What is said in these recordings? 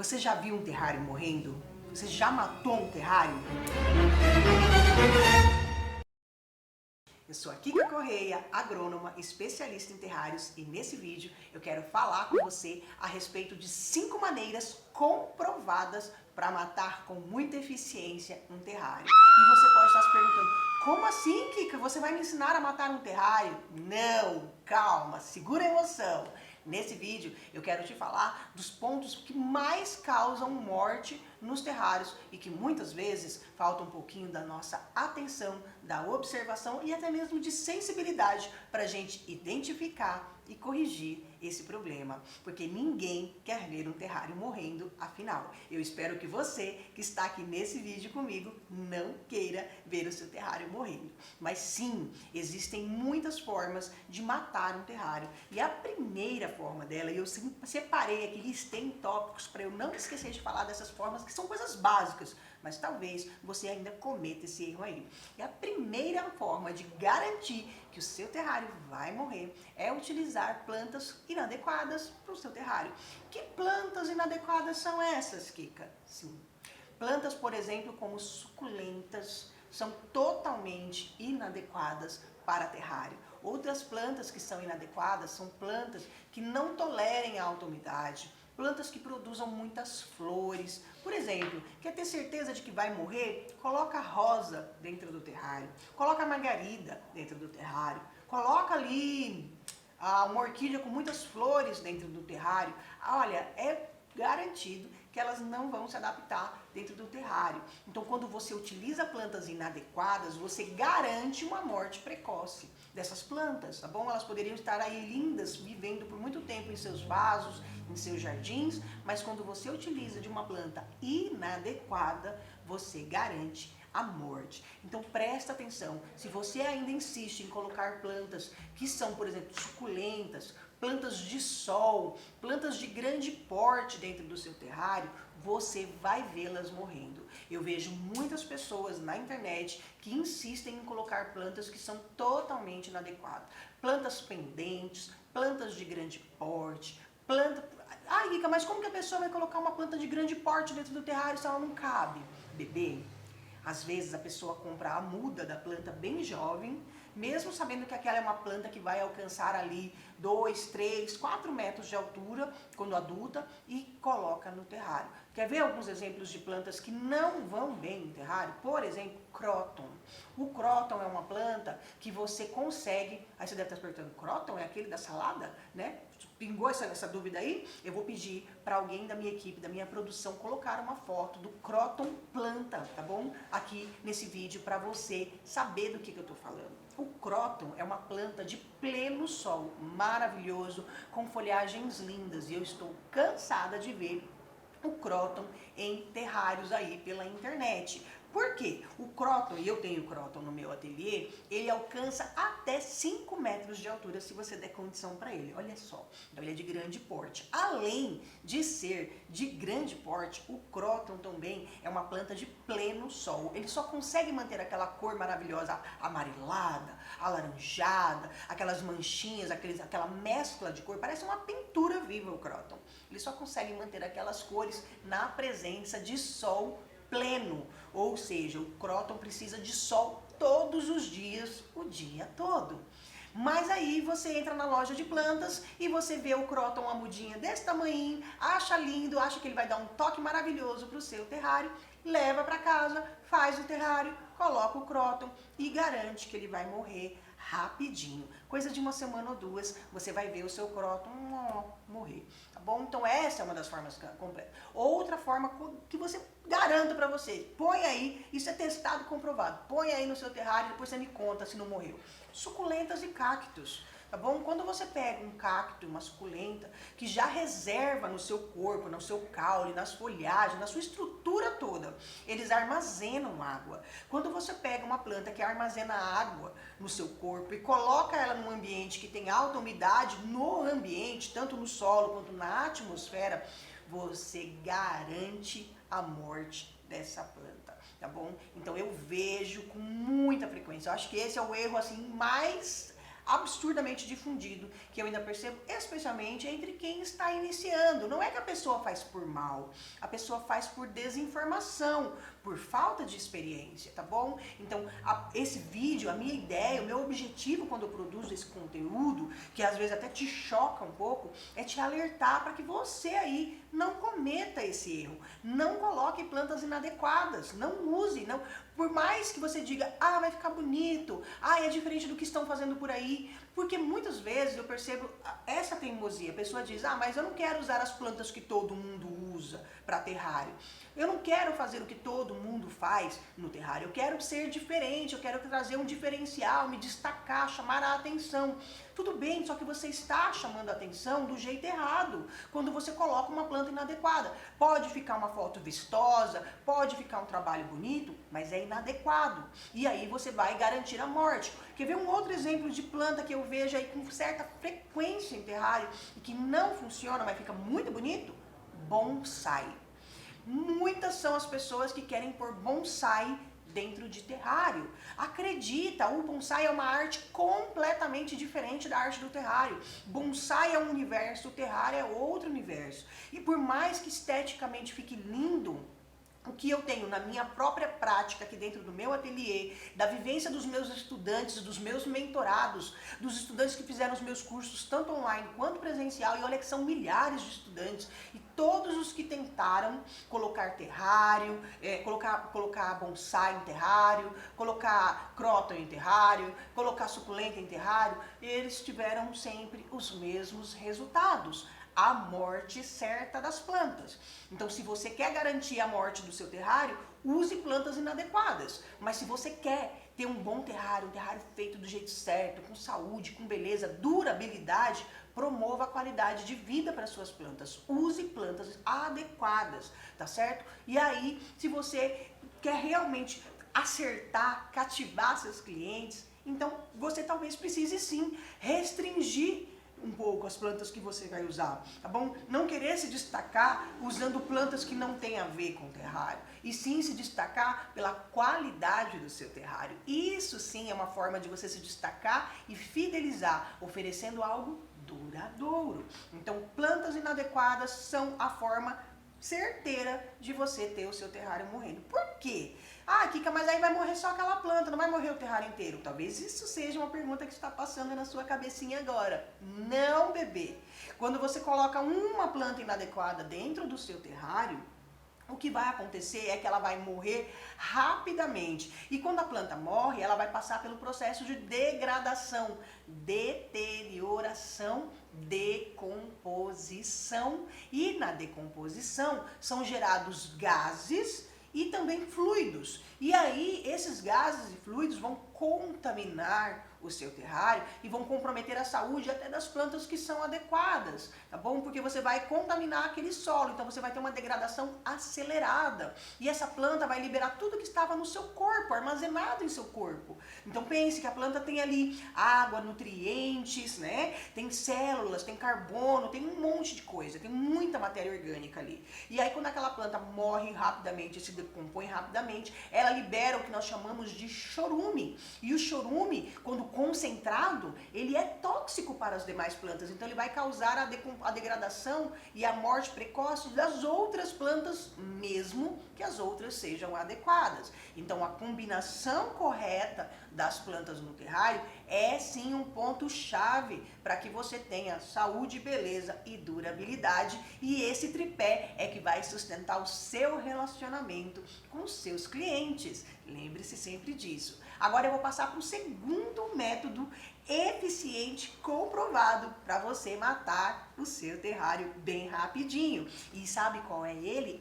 Você já viu um terrário morrendo? Você já matou um terrário? Eu sou a Kika Correia, agrônoma, especialista em terrários, e nesse vídeo eu quero falar com você a respeito de 5 maneiras comprovadas para matar com muita eficiência um terrário. E você pode estar se perguntando, como assim, Kika? Você vai me ensinar a matar um terrário? Não, calma, segura a emoção. Nesse vídeo eu quero te falar dos pontos que mais causam morte nos terrários e que muitas vezes falta um pouquinho da nossa atenção, da observação e até mesmo de sensibilidade para a gente identificar e corrigir esse problema, porque ninguém quer ver um terrário morrendo, afinal. Eu espero que você que está aqui nesse vídeo comigo não queira ver o seu terrário morrendo. Mas sim, existem muitas formas de matar um terrário. E a primeira forma dela, eu separei aqui, listei em tópicos para eu não esquecer de falar dessas formas que são coisas básicas, mas talvez você ainda cometa esse erro aí. E a primeira forma de garantir que o seu terrário vai morrer é utilizar plantas inadequadas para o seu terrário. Que plantas inadequadas são essas, Kika? Sim. Plantas, por exemplo, como suculentas, são totalmente inadequadas para terrário. Outras plantas que são inadequadas são plantas que não tolerem a alta umidade, plantas que produzam muitas flores. Por exemplo, quer ter certeza de que vai morrer? Coloca rosa dentro do terrário, coloca margarida dentro do terrário, coloca ali uma orquídea com muitas flores dentro do terrário. Olha, é garantido que elas não vão se adaptar dentro do terrário. Então, quando você utiliza plantas inadequadas, você garante uma morte precoce dessas plantas, tá bom? Elas poderiam estar aí lindas, vivendo por muito tempo em seus vasos, em seus jardins, mas quando você utiliza de uma planta inadequada, você garante a morte. Então presta atenção, se você ainda insiste em colocar plantas que são, por exemplo, suculentas, plantas de sol, plantas de grande porte dentro do seu terrário, você vai vê-las morrendo. Eu vejo muitas pessoas na internet que insistem em colocar plantas que são totalmente inadequadas. Plantas pendentes, plantas de grande porte, Ai, Kika, mas como que a pessoa vai colocar uma planta de grande porte dentro do terrário se ela não cabe? Bebê, às vezes a pessoa compra a muda da planta bem jovem, mesmo sabendo que aquela é uma planta que vai alcançar ali 2, 3, 4 metros de altura quando adulta e coloca no terrário. Quer ver alguns exemplos de plantas que não vão bem no terrário? Por exemplo, cróton. O cróton é uma planta que você consegue... Aí você deve estar se perguntando, cróton é aquele da salada, né? Pingou essa dúvida aí? Eu vou pedir para alguém da minha equipe, da minha produção, colocar uma foto do cróton planta, tá bom? Aqui nesse vídeo para você saber do que eu tô falando. O cróton é uma planta de pleno sol, maravilhoso, com folhagens lindas, e eu estou cansada de ver o cróton em terrários aí pela internet. Por quê? O cróton, e eu tenho cróton no meu ateliê, ele alcança até 5 metros de altura se você der condição para ele. Olha só, então ele é de grande porte. Além de ser de grande porte, o cróton também é uma planta de pleno sol. Ele só consegue manter aquela cor maravilhosa amarelada, alaranjada, aquelas manchinhas, aquela mescla de cor, parece uma pintura viva o cróton. Ele só consegue manter aquelas cores na presença de sol pleno, ou seja, o cróton precisa de sol todos os dias, o dia todo. Mas aí você entra na loja de plantas e você vê o cróton, uma mudinha desse tamanho, acha lindo, acha que ele vai dar um toque maravilhoso para o seu terrário, leva para casa, faz o terrário, coloca o cróton e garante que ele vai morrer rapidinho. Coisa de uma semana ou duas, você vai ver o seu cróton morrer, tá bom? Então essa é uma das formas completas. Outra forma que você garanto para você, põe aí, isso é testado e comprovado, põe aí no seu terrário e depois você me conta se não morreu. Suculentas e cactos. Tá bom? Quando você pega um cacto, uma suculenta, que já reserva no seu corpo, no seu caule, nas folhagens, na sua estrutura toda, eles armazenam água. Quando você pega uma planta que armazena água no seu corpo e coloca ela num ambiente que tem alta umidade no ambiente, tanto no solo quanto na atmosfera, você garante a morte dessa planta, tá bom? Então eu vejo com muita frequência, eu acho que esse é o erro assim mais absurdamente difundido, que eu ainda percebo especialmente entre quem está iniciando. Não é que a pessoa faz por mal, a pessoa faz por desinformação, por falta de experiência, tá bom? Então, esse vídeo, a minha ideia, o meu objetivo quando eu produzo esse conteúdo, que às vezes até te choca um pouco, é te alertar para que você aí não cometa esse erro. Não coloque plantas inadequadas, não use, não. Por mais que você diga, vai ficar bonito, é diferente do que estão fazendo por aí, porque muitas vezes eu percebo essa teimosia. A pessoa diz, mas eu não quero usar as plantas que todo mundo usa para terrário. Eu não quero fazer o que todo mundo faz no terrário. Eu quero ser diferente, eu quero trazer um diferencial, me destacar, chamar a atenção. Tudo bem, só que você está chamando a atenção do jeito errado, quando você coloca uma planta inadequada. Pode ficar uma foto vistosa, pode ficar um trabalho bonito, mas é inadequado. E aí você vai garantir a morte. Quer ver um outro exemplo de planta que eu vejo aí com certa frequência em terrário e que não funciona, mas fica muito bonito? Bonsai. Muitas são as pessoas que querem pôr bonsai dentro de terrário. Acredita, o bonsai é uma arte completamente diferente da arte do terrário. Bonsai é um universo, o terrário é outro universo. E por mais que esteticamente fique lindo, o que eu tenho na minha própria prática aqui dentro do meu ateliê, da vivência dos meus estudantes, dos meus mentorados, dos estudantes que fizeram os meus cursos tanto online quanto presencial, e olha que são milhares de estudantes, e todos os que tentaram colocar terrário, colocar bonsai em terrário, colocar croton em terrário, colocar suculenta em terrário, eles tiveram sempre os mesmos resultados. A morte certa das plantas. Então, se você quer garantir a morte do seu terrário, use plantas inadequadas. Mas se você quer ter um bom terrário, um terrário feito do jeito certo, com saúde, com beleza, durabilidade, promova a qualidade de vida para suas plantas. Use plantas adequadas, tá certo? E aí, se você quer realmente acertar, cativar seus clientes, então você talvez precise sim restringir um pouco as plantas que você vai usar, tá bom? Não querer se destacar usando plantas que não têm a ver com o terrário, e sim se destacar pela qualidade do seu terrário. Isso sim é uma forma de você se destacar e fidelizar, oferecendo algo duradouro. Então, plantas inadequadas são a forma certeira de você ter o seu terrário morrendo. Por quê? Kika, mas aí vai morrer só aquela planta, não vai morrer o terrário inteiro. Talvez isso seja uma pergunta que está passando na sua cabecinha agora. Não, bebê. Quando você coloca uma planta inadequada dentro do seu terrário, o que vai acontecer é que ela vai morrer rapidamente. E quando a planta morre, ela vai passar pelo processo de degradação, deterioração, decomposição. E na decomposição são gerados gases e também fluidos. E aí esses gases e fluidos vão contaminar o seu terrário e vão comprometer a saúde até das plantas que são adequadas, tá bom? Porque você vai contaminar aquele solo, então você vai ter uma degradação acelerada. E essa planta vai liberar tudo que estava no seu corpo, armazenado em seu corpo. Então pense que a planta tem ali água, nutrientes, né? Tem células, tem carbono, tem um monte de coisa, tem muita matéria orgânica ali. E aí quando aquela planta morre rapidamente, se decompõe rapidamente, ela libera o que nós chamamos de chorume. E o chorume, quando concentrado, ele é tóxico para as demais plantas, então ele vai causar a degradação e a morte precoce das outras plantas, mesmo que as outras sejam adequadas. Então a combinação correta das plantas no terrário é sim um ponto-chave para que você tenha saúde, beleza e durabilidade, e esse tripé é que vai sustentar o seu relacionamento com os seus clientes. Lembre-se sempre disso. Agora eu vou passar para o segundo método eficiente, comprovado, para você matar o seu terrário bem rapidinho. E sabe qual é ele?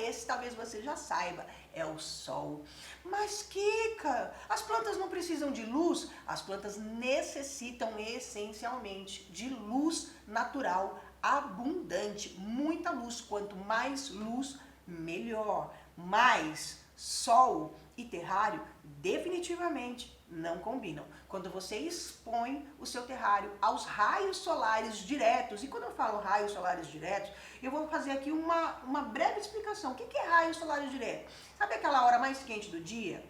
Esse talvez você já saiba, é o sol. Mas Kika, as plantas não precisam de luz? As plantas necessitam essencialmente de luz natural, abundante, muita luz. Quanto mais luz, melhor. Mais sol e terrário definitivamente não combinam. Quando você expõe o seu terrário aos raios solares diretos, e quando eu falo raios solares diretos, eu vou fazer aqui uma breve explicação. O que é raios solares diretos? Sabe aquela hora mais quente do dia?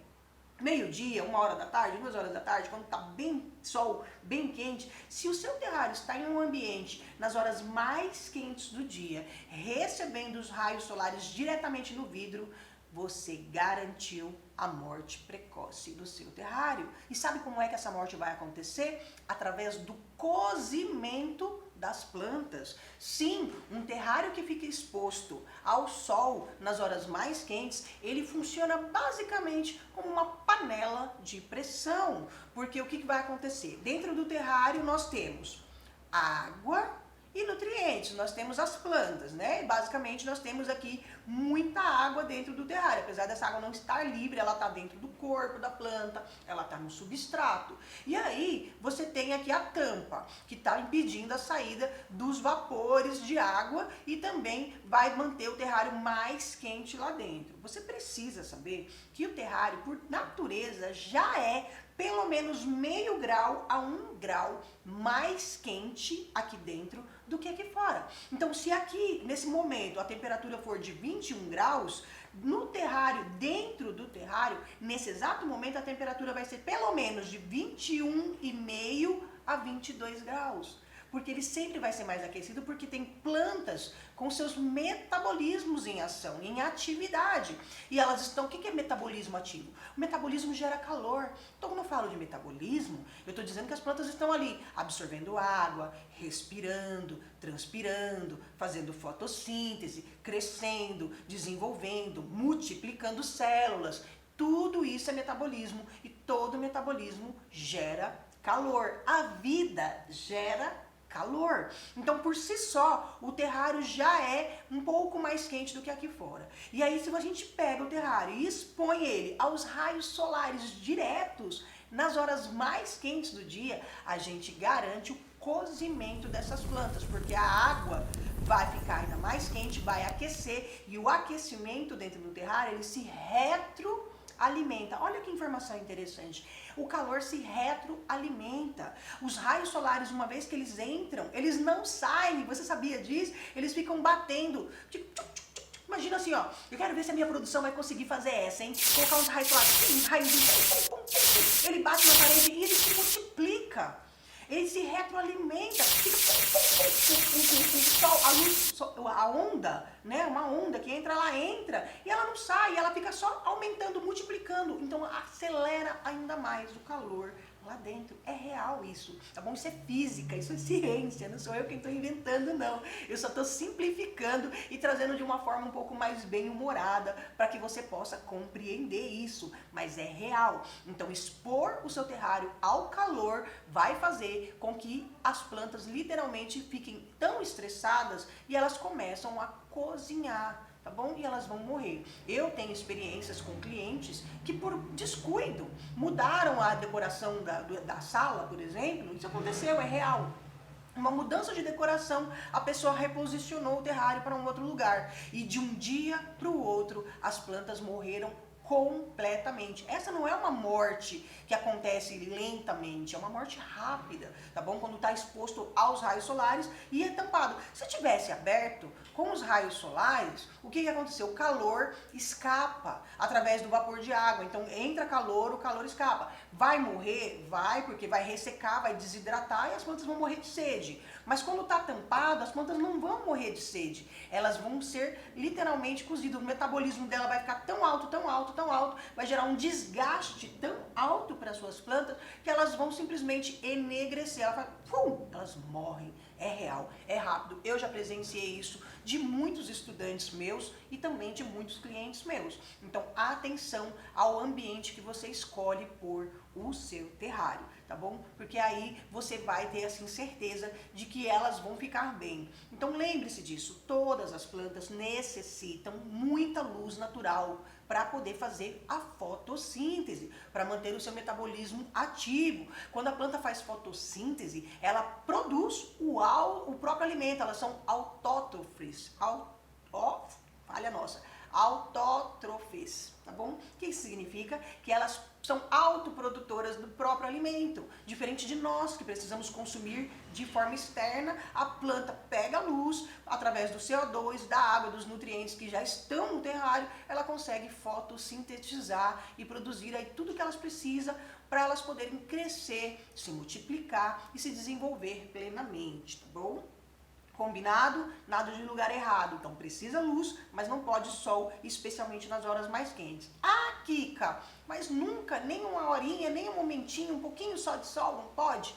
meio-dia, 1 hora da tarde, 2 horas da tarde, quando está bem sol, bem quente, se o seu terrário está em um ambiente nas horas mais quentes do dia, recebendo os raios solares diretamente no vidro, você garantiu a morte precoce do seu terrário. E sabe como é que essa morte vai acontecer? Através do cozimento das plantas. Sim, um terrário que fica exposto ao sol nas horas mais quentes, ele funciona basicamente como uma panela de pressão. Porque o que vai acontecer? Dentro do terrário nós temos água e nutrientes, nós temos as plantas, né? E basicamente nós temos aqui muita água dentro do terrário, apesar dessa água não estar livre, ela está dentro do corpo da planta, ela está no substrato. E aí você tem aqui a tampa, que está impedindo a saída dos vapores de água e também vai manter o terrário mais quente lá dentro. Você precisa saber que o terrário, por natureza, já é pelo menos meio grau a 1 grau mais quente aqui dentro do que aqui fora. Então, se aqui, nesse momento, a temperatura for de 21 graus, no terrário, dentro do terrário, nesse exato momento, a temperatura vai ser pelo menos de 21,5 a 22 graus. Porque ele sempre vai ser mais aquecido, porque tem plantas com seus metabolismos em ação, em atividade. E elas estão... O que é metabolismo ativo? O metabolismo gera calor. Então, quando eu falo de metabolismo, eu estou dizendo que as plantas estão ali absorvendo água, respirando, transpirando, fazendo fotossíntese, crescendo, desenvolvendo, multiplicando células. Tudo isso é metabolismo e todo metabolismo gera calor. A vida gera calor. Então, por si só, o terrário já é um pouco mais quente do que aqui fora. E aí, se a gente pega o terrário e expõe ele aos raios solares diretos, nas horas mais quentes do dia, a gente garante o cozimento dessas plantas, porque a água vai ficar ainda mais quente, vai aquecer, e o aquecimento dentro do terrário, ele se retroalimenta. Olha que informação interessante. O calor se retroalimenta. Os raios solares, uma vez que eles entram, eles não saem. Você sabia disso? Eles ficam batendo. Imagina assim, ó. Eu quero ver se a minha produção vai conseguir fazer essa, hein? Colocar uns raios solares, uns raios, ele bate na parede e ele se multiplica. Ele se retroalimenta, o sol, a luz, a onda, né? Uma onda que entra, ela entra e ela não sai, ela fica só aumentando, multiplicando. Então acelera ainda mais o calor lá dentro. É real isso, tá bom? Isso é física, isso é ciência, não sou eu quem estou inventando, não. Eu só estou simplificando e trazendo de uma forma um pouco mais bem-humorada para que você possa compreender isso, mas é real. Então, expor o seu terrário ao calor vai fazer com que as plantas literalmente fiquem tão estressadas e elas começam a cozinhar. Tá bom? E elas vão morrer. Eu tenho experiências com clientes que por descuido mudaram a decoração da sala, por exemplo. Isso aconteceu, é real. Uma mudança de decoração, a pessoa reposicionou o terrário para um outro lugar. E de um dia para o outro, as plantas morreram completamente. Essa não é uma morte que acontece lentamente, é uma morte rápida, tá bom? Quando está exposto aos raios solares e é tampado. Se tivesse aberto com os raios solares, o que aconteceu? O calor escapa através do vapor de água. Então entra calor, o calor escapa. Vai morrer? Vai, porque vai ressecar, vai desidratar e as plantas vão morrer de sede. Mas quando está tampado, as plantas não vão morrer de sede. Elas vão ser literalmente cozidas. O metabolismo dela vai ficar tão alto, tão alto, tão alto, vai gerar um desgaste tão alto para as suas plantas que elas vão simplesmente enegrecer. Elas morrem. É real, é rápido. Eu já presenciei isso de muitos estudantes meus e também de muitos clientes meus. Então, atenção ao ambiente que você escolhe por o seu terrário, tá bom? Porque aí você vai ter assim certeza de que elas vão ficar bem. Então lembre-se disso, todas as plantas necessitam muita luz natural para poder fazer a fotossíntese, para manter o seu metabolismo ativo. Quando a planta faz fotossíntese, ela produz o próprio alimento, elas são autótrofes, falha nossa, autótrofes, tá bom? O que isso significa? Que elas são autoprodutoras do próprio alimento, diferente de nós que precisamos consumir de forma externa. A planta pega a luz através do CO2, da água, dos nutrientes que já estão no terrário, ela consegue fotossintetizar e produzir aí tudo que elas precisam para elas poderem crescer, se multiplicar e se desenvolver plenamente, tá bom? Combinado? Nada de lugar errado. Então precisa luz, mas não pode sol, especialmente nas horas mais quentes. Ah, Kika, mas nunca, nem uma horinha, nem um momentinho, um pouquinho só de sol, não pode?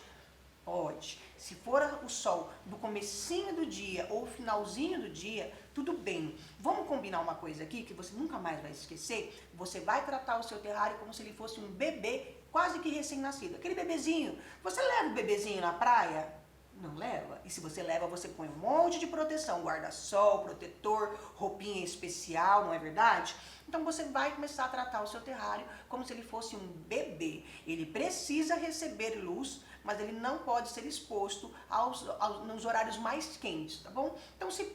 Pode. Se for o sol do comecinho do dia ou finalzinho do dia, tudo bem. Vamos combinar uma coisa aqui que você nunca mais vai esquecer? Você vai tratar o seu terrário como se ele fosse um bebê quase que recém-nascido. Aquele bebezinho. Você leva o bebezinho na praia? Não leva? E se você leva, você põe um monte de proteção, guarda-sol, protetor, roupinha especial, não é verdade? Então você vai começar a tratar o seu terrário como se ele fosse um bebê. Ele precisa receber luz, mas ele não pode ser exposto nos horários mais quentes, tá bom? Então se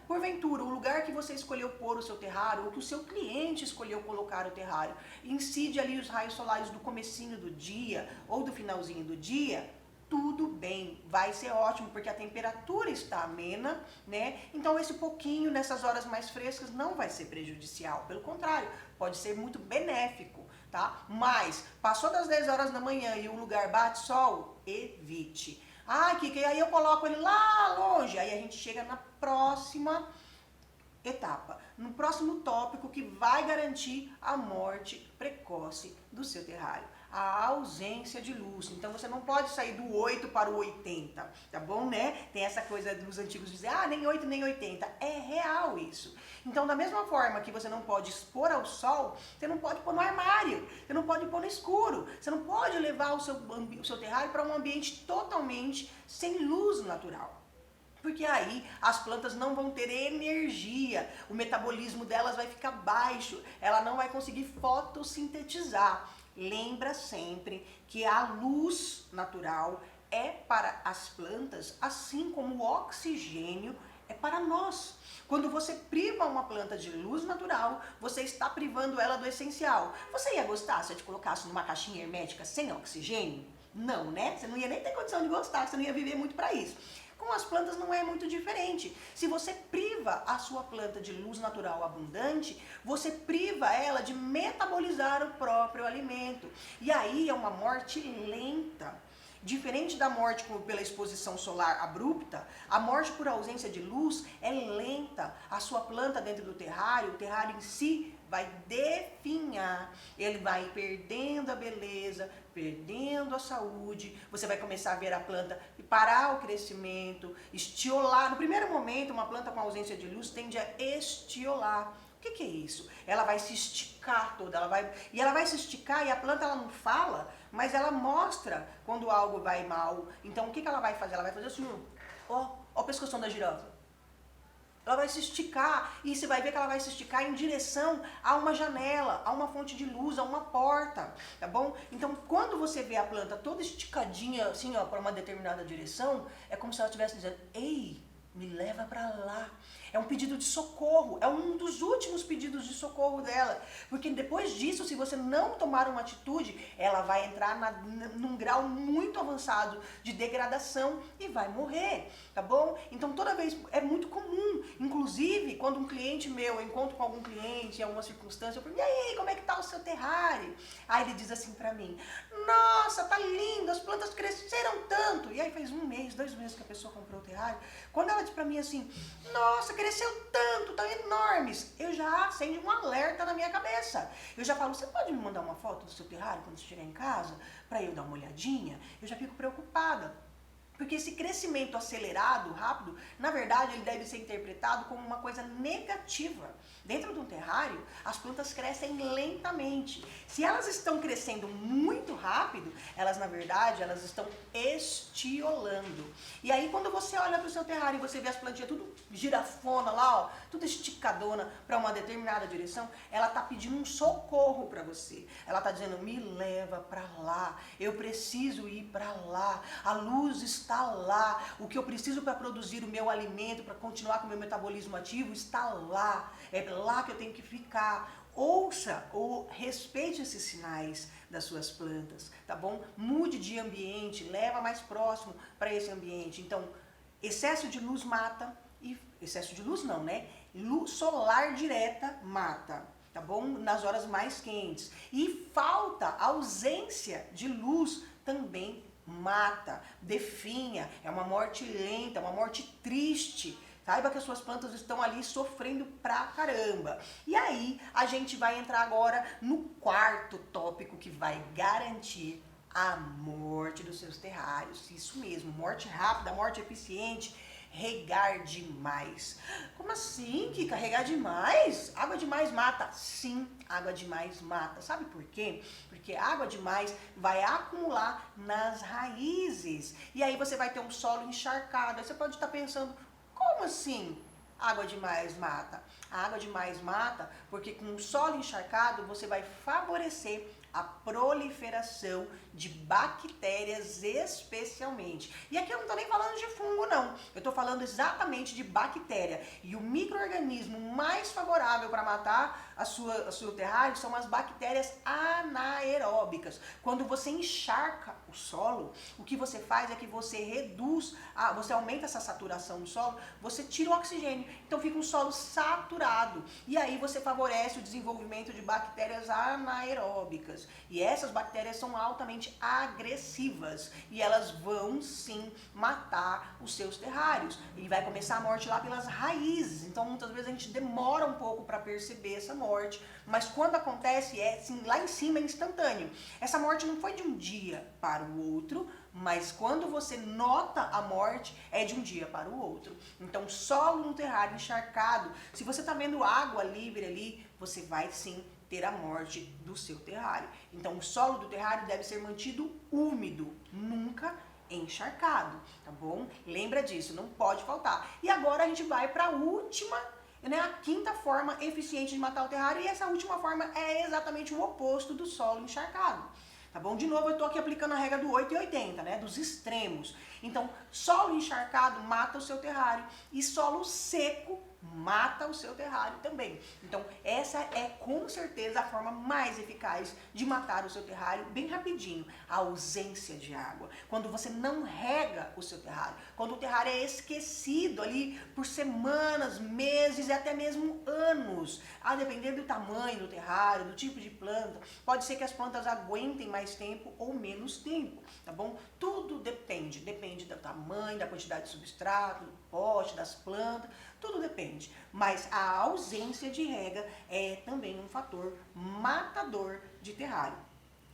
porventura o lugar que você escolheu pôr o seu terrário, ou que o seu cliente escolheu colocar o terrário, incide ali os raios solares do comecinho do dia ou do finalzinho do dia, tudo bem, vai ser ótimo, porque a temperatura está amena, né? Então esse pouquinho nessas horas mais frescas não vai ser prejudicial, pelo contrário, pode ser muito benéfico, tá? Mas passou das 10 horas da manhã e o lugar bate sol, evite. Ah, Kika, aí eu coloco ele lá longe, aí a gente chega na próxima etapa, no próximo tópico que vai garantir a morte precoce do seu terrário. A ausência de luz. Então você não pode sair do 8 para o 80, tá bom, né? Tem essa coisa dos antigos dizer, nem 8 nem 80. É real isso. Então da mesma forma que você não pode expor ao sol, você não pode pôr no armário, você não pode pôr no escuro, você não pode levar o seu terrário para um ambiente totalmente sem luz natural. Porque aí as plantas não vão ter energia, o metabolismo delas vai ficar baixo, ela não vai conseguir fotossintetizar. Lembra sempre que a luz natural é para as plantas, assim como o oxigênio é para nós. Quando você priva uma planta de luz natural, você está privando ela do essencial. Você ia gostar se eu te colocasse numa caixinha hermética sem oxigênio? Não, né? Você não ia nem ter condição de gostar, você não ia viver muito para isso. Com as plantas não é muito diferente. Se você priva a sua planta de luz natural abundante, você priva ela de metabolizar o próprio alimento. E aí é uma morte lenta. Diferente da morte pela exposição solar abrupta, a morte por ausência de luz é lenta. A sua planta dentro do terrário, o terrário em si, vai definhar, ele vai perdendo a beleza, perdendo a saúde, você vai começar a ver a planta parar o crescimento, estiolar. No primeiro momento, uma planta com ausência de luz tende a estiolar. O que é isso? Ela vai se esticar toda, ela vai se esticar e a planta ela não fala, mas ela mostra quando algo vai mal. Então o que ela vai fazer? Ela vai fazer assim, ó o pescoção da girafa. Ela vai se esticar e você vai ver que ela vai se esticar em direção a uma janela, a uma fonte de luz, a uma porta, tá bom? Então, quando você vê a planta toda esticadinha assim, ó, para uma determinada direção, é como se ela estivesse dizendo, ei, me leva para lá. É um pedido de socorro, é um dos últimos pedidos de socorro dela. Porque depois disso, se você não tomar uma atitude, ela vai entrar num grau muito avançado de degradação e vai morrer, tá bom? Então toda vez, é muito comum, inclusive quando um cliente meu, eu encontro com algum cliente em alguma circunstância, eu pergunto, e aí, como é que tá o seu terrário? Aí ele diz assim pra mim, nossa, tá lindo, as plantas cresceram tanto. E aí faz 1 mês, 2 meses que a pessoa comprou o terrário. Quando ela diz pra mim assim, nossa, cresceu tanto, tão enormes, eu já acendo um alerta na minha cabeça. Eu já falo, você pode me mandar uma foto do seu terrário quando você chegar em casa, para eu dar uma olhadinha? Eu já fico preocupada. Porque esse crescimento acelerado, rápido, na verdade ele deve ser interpretado como uma coisa negativa. Dentro de um terrário, as plantas crescem lentamente. Se elas estão crescendo muito rápido, elas na verdade, elas estão estiolando. E aí quando você olha para o seu terrário e você vê as plantinhas tudo girafona lá, ó, tudo esticadona para uma determinada direção, ela está pedindo um socorro para você. Ela está dizendo, me leva para lá, eu preciso ir para lá, a luz está lá, o que eu preciso para produzir o meu alimento, para continuar com o meu metabolismo ativo, está lá. É lá que eu tenho que ficar. Ouça ou respeite esses sinais das suas plantas, tá bom? Mude de ambiente, leva mais próximo para esse ambiente. Então, excesso de luz mata, e excesso de luz não, né? Luz solar direta mata, tá bom? Nas horas mais quentes. E falta, ausência de luz também mata, definha, é uma morte lenta, uma morte triste. Saiba que as suas plantas estão ali sofrendo pra caramba. E aí, a gente vai entrar agora no quarto tópico que vai garantir a morte dos seus terrários. Isso mesmo, morte rápida, morte eficiente. Regar demais. Como assim, Kika? Regar demais? Água demais mata? Sim, água demais mata. Sabe por quê? Porque água demais vai acumular nas raízes. E aí você vai ter um solo encharcado. Aí você pode estar pensando, como assim água demais mata? A água demais mata porque com o solo encharcado você vai favorecer a proliferação de bactérias especialmente. E aqui eu não estou nem falando de fungo não, eu estou falando exatamente de bactéria. E o micro-organismo mais favorável para matar o seu terrário são as bactérias anaeróbicas. Quando você encharca o solo, o que você faz é que você reduz, você aumenta essa saturação do solo, você tira o oxigênio, então fica um solo saturado. E aí você favorece o desenvolvimento de bactérias anaeróbicas. E essas bactérias são altamente agressivas e elas vão sim matar os seus terrários. E vai começar a morte lá pelas raízes. Então muitas vezes a gente demora um pouco para perceber essa morte, mas quando acontece é assim, lá em cima é instantâneo. Essa morte não foi de um dia para o outro, mas quando você nota a morte é de um dia para o outro. Então solo no terrário encharcado, se você está vendo água livre ali, você vai sim ter a morte do seu terrário. Então o solo do terrário deve ser mantido úmido, nunca encharcado, tá bom? Lembra disso, não pode faltar. E agora a gente vai para a última, né, a quinta forma eficiente de matar o terrário, e essa última forma é exatamente o oposto do solo encharcado. Tá bom? De novo, eu estou aqui aplicando a regra do 8 e 80, né? Dos extremos. Então, solo encharcado mata o seu terrário e solo seco mata o seu terrário também. Então, essa é com certeza a forma mais eficaz de matar o seu terrário bem rapidinho. A ausência de água. Quando você não rega o seu terrário. Quando o terrário é esquecido ali por semanas, meses e até mesmo anos. A depender do tamanho do terrário, do tipo de planta, pode ser que as plantas aguentem mais tempo ou menos tempo, tá bom? Tudo depende do tamanho, da quantidade de substrato, do pote, das plantas, tudo depende. Mas a ausência de rega é também um fator matador de terrário.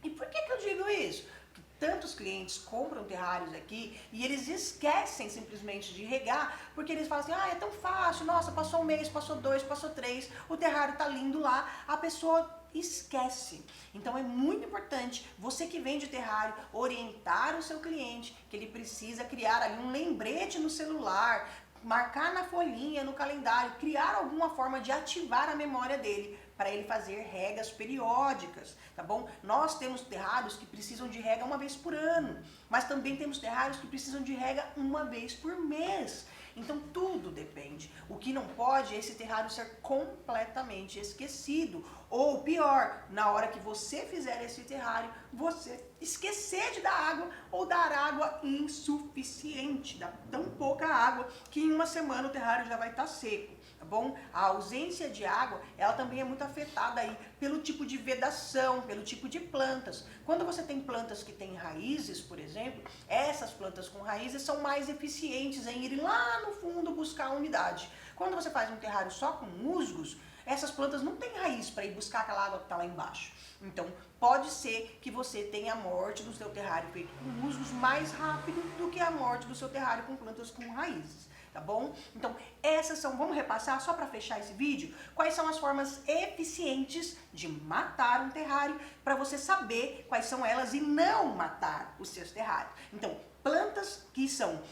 E por que eu digo isso? Porque tantos clientes compram terrários aqui e eles esquecem simplesmente de regar, porque eles falam assim, é tão fácil, nossa, passou um mês, passou dois, passou três, o terrário tá lindo lá, a pessoa esquece. Então é muito importante você que vende terrário orientar o seu cliente que ele precisa criar ali um lembrete no celular, marcar na folhinha, no calendário, criar alguma forma de ativar a memória dele para ele fazer regas periódicas, tá bom? Nós temos terrários que precisam de rega uma vez por ano, mas também temos terrários que precisam de rega uma vez por mês. Então tudo depende. O que não pode é esse terrário ser completamente esquecido. Ou pior, na hora que você fizer esse terrário, você esquecer de dar água ou dar água insuficiente, dar tão pouca água que em uma semana o terrário já vai estar seco, tá bom? A ausência de água, ela também é muito afetada aí pelo tipo de vedação, pelo tipo de plantas. Quando você tem plantas que têm raízes, por exemplo, essas plantas com raízes são mais eficientes em ir lá no fundo buscar a umidade. Quando você faz um terrário só com musgos, essas plantas não têm raiz para ir buscar aquela água que está lá embaixo. Então, pode ser que você tenha a morte do seu terrário feito com musgos mais rápido do que a morte do seu terrário com plantas com raízes, tá bom? Então, essas são, vamos repassar só para fechar esse vídeo, quais são as formas eficientes de matar um terrário, para você saber quais são elas e não matar os seus terrários. Então, plantas que são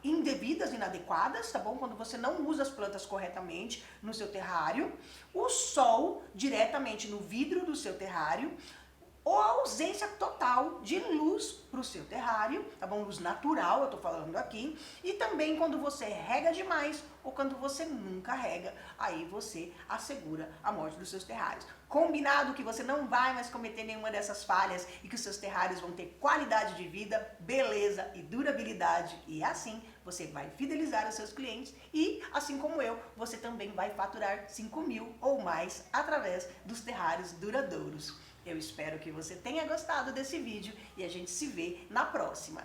indevidas, inadequadas, tá bom? Quando você não usa as plantas corretamente no seu terrário, o sol diretamente no vidro do seu terrário, ou a ausência total de luz para o seu terrário, tá bom? Luz natural, eu tô falando aqui. E também quando você rega demais ou quando você nunca rega, aí você assegura a morte dos seus terrários. Combinado que você não vai mais cometer nenhuma dessas falhas e que os seus terrários vão ter qualidade de vida, beleza e durabilidade. E assim você vai fidelizar os seus clientes e, assim como eu, você também vai faturar 5.000 ou mais através dos terrários duradouros. Eu espero que você tenha gostado desse vídeo e a gente se vê na próxima.